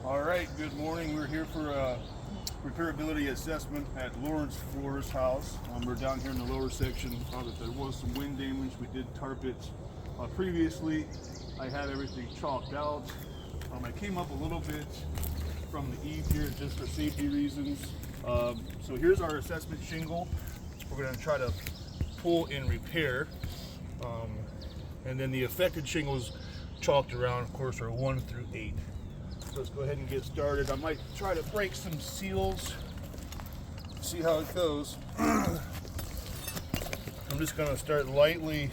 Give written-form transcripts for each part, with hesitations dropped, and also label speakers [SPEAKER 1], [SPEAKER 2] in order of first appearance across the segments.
[SPEAKER 1] All right, good morning. We're here for a repairability assessment at Lawrence Floor's house. We're down here in the lower section. Found that there was some wind damage. We did tarp it previously. I had everything chalked out. I came up a little bit from the eave here just for safety reasons. So here's our assessment shingle. We're going to try to pull and repair. And then the affected shingles chalked around, of course, are 1 through 8. So let's go ahead and get started. I might try to break some seals, see how it goes. I'm just going to start lightly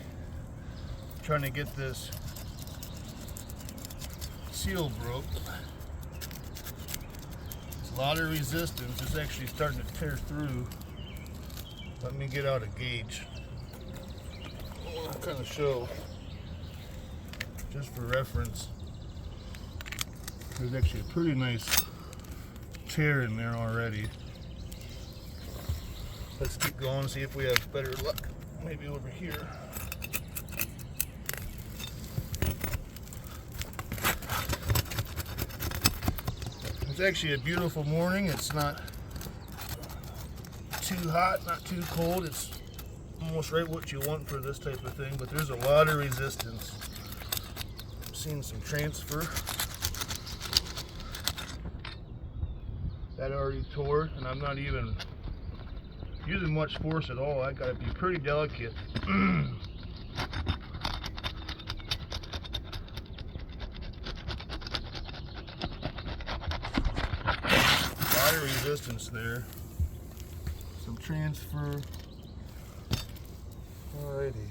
[SPEAKER 1] trying to get this seal broke. It's a lot of resistance. It's actually starting to tear through. Let me get out a gauge. I'll kind of show, just for reference. There's actually a pretty nice tear in there already. Let's keep going, see if we have better luck. Maybe over here. It's actually a beautiful morning. It's not too hot, not too cold. It's almost right what you want for this type of thing, but there's a lot of resistance. I'm seeing some transfer. That already tore, and I'm not even using much force at all. I gotta be pretty delicate. A lot of resistance there. Some transfer. Alrighty.